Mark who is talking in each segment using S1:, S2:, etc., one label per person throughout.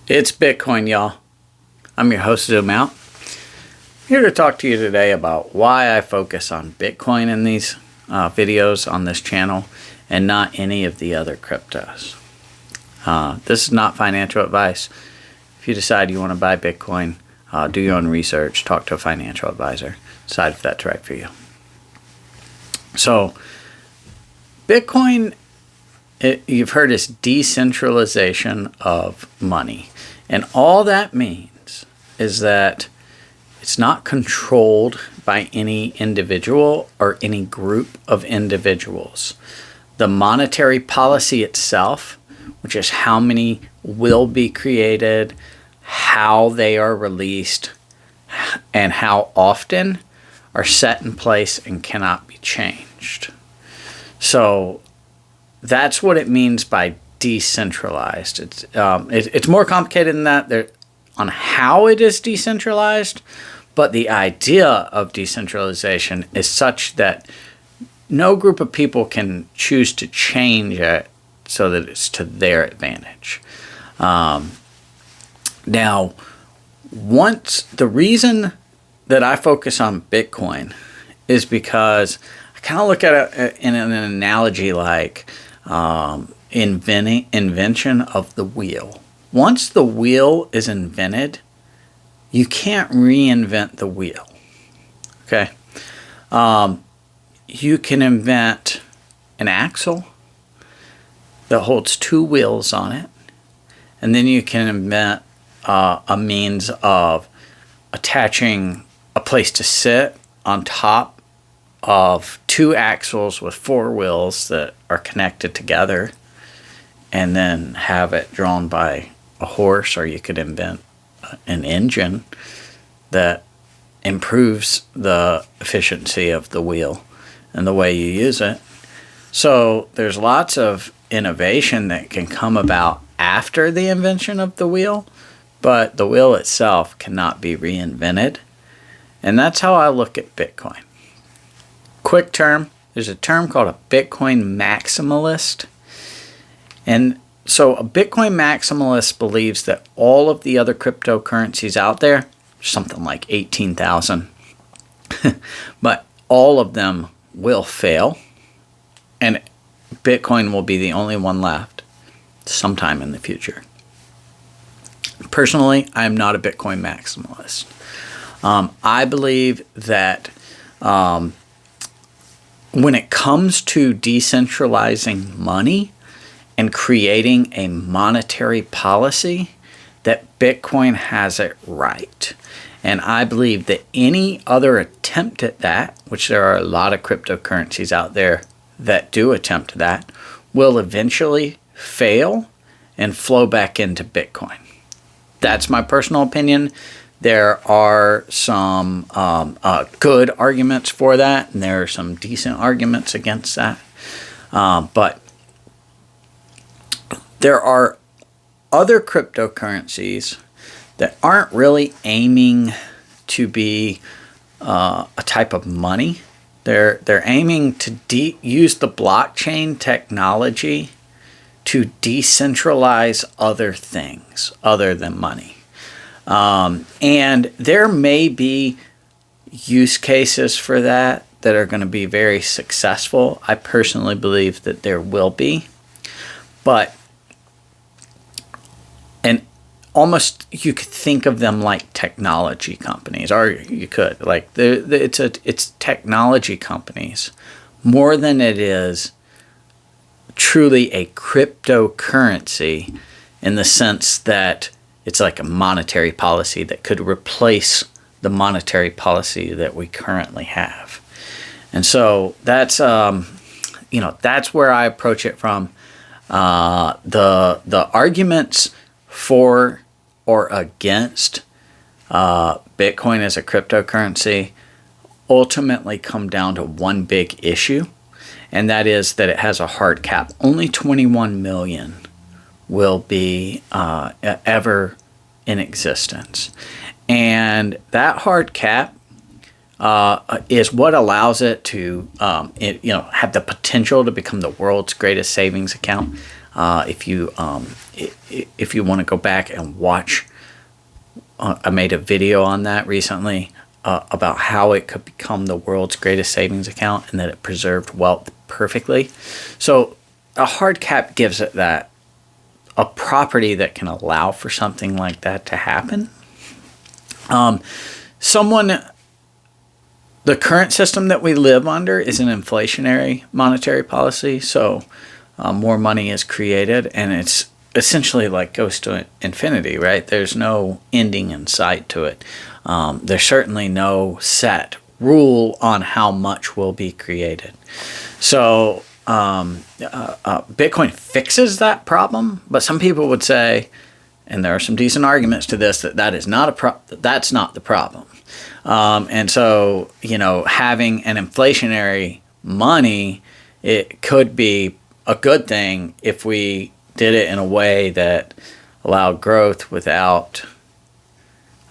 S1: It's Bitcoin, y'all. I'm your host, Zoom Out. Here to talk to you today about why I focus on Bitcoin in these videos on this channel and not any of the other cryptos. This is not financial advice. If you decide you want to buy Bitcoin, do your own research, talk to a financial advisor, decide if that's right for you. So, Bitcoin, you've heard is decentralization of money. And all that means is that it's not controlled by any individual or any group of individuals. The monetary policy itself, which is how many will be created, how they are released, and how often, are set in place and cannot be changed. So that's what it means by decentralized. It's more complicated than that on how it is decentralized, but the idea of decentralization is such that no group of people can choose to change it so that it's to their advantage. Now, the reason that I focus on Bitcoin is because I kind of look at it in an analogy like invention of the wheel. Once the wheel is invented, you can't reinvent the wheel. Okay? You can invent an axle that holds two wheels on it, and then you can invent a means of attaching a place to sit on top of two axles with four wheels that are connected together, and then have it drawn by a horse, or you could invent an engine that improves the efficiency of the wheel and the way you use it. So there's lots of innovation that can come about after the invention of the wheel, but the wheel itself cannot be reinvented. And that's how I look at Bitcoin. Quick term, there's a term called a Bitcoin maximalist. And so a Bitcoin maximalist believes that all of the other cryptocurrencies out there, something like 18,000, but all of them will fail, and Bitcoin will be the only one left sometime in the future. Personally, I am not a Bitcoin maximalist. I believe that when it comes to decentralizing money and creating a monetary policy, that Bitcoin has it right. And I believe that any other attempt at that, which there are a lot of cryptocurrencies out there that do attempt that, will eventually fail and flow back into Bitcoin. That's my personal opinion. There are some good arguments for that, and there are some decent arguments against that. But there are other cryptocurrencies that aren't really aiming to be a type of money. They're aiming to use the blockchain technology to decentralize other things other than money. And there may be use cases for that are going to be very successful. I personally believe that there will be. But almost you could think of them like technology companies, or you could it's technology companies more than it is truly a cryptocurrency, in the sense that it's like a monetary policy that could replace the monetary policy that we currently have. And so that's that's where I approach it from. The arguments for or against Bitcoin as a cryptocurrency ultimately come down to one big issue, and that is that it has a hard cap. Only 21 million will be ever in existence. And that hard cap is what allows it to have the potential to become the world's greatest savings account. If you want to go back and watch, I made a video on that recently about how it could become the world's greatest savings account and that it preserved wealth perfectly. So a hard cap gives it that, a property that can allow for something like that to happen. The current system that we live under is an inflationary monetary policy. So more money is created, and it's essentially like goes to infinity, right? There's no ending in sight to it. There's certainly no set rule on how much will be created. So Bitcoin fixes that problem, but some people would say, and there are some decent arguments to this, that's not the problem. And so, having an inflationary money, it could be a good thing if we did it in a way that allowed growth without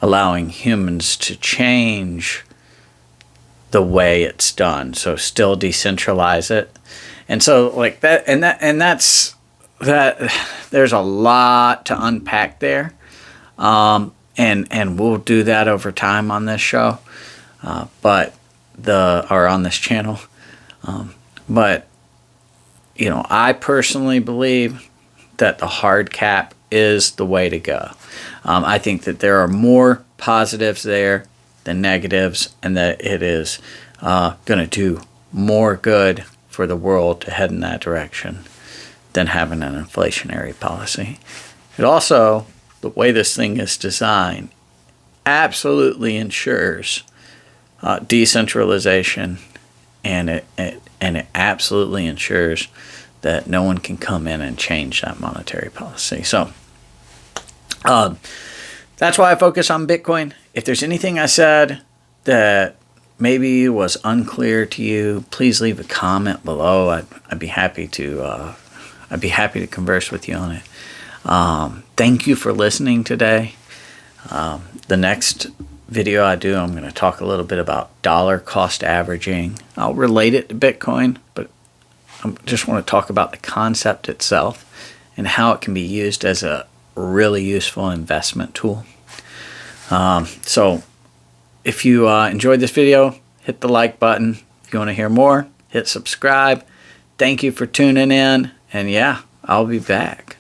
S1: allowing humans to change the way it's done. So still decentralize it. And so like that, and that's that. There's a lot to unpack there. And we'll do that over time on this show, or on this channel. But I personally believe that the hard cap is the way to go. I think that there are more positives there than negatives, and that it is going to do more good for the world to head in that direction than having an inflationary policy. It also, the way this thing is designed, absolutely ensures decentralization, and it absolutely ensures that no one can come in and change that monetary policy. So that's why I focus on Bitcoin. If there's anything I said that maybe was unclear to you, please leave a comment below. I'd be happy to converse with you on it. Thank you for listening today. The next video I do, I'm going to talk a little bit about dollar cost averaging. I'll relate it to Bitcoin, but I just want to talk about the concept itself and how it can be used as a really useful investment tool. So if you enjoyed this video, hit the like button. If you want to hear more, hit subscribe. Thank you for tuning in, and yeah, I'll be back.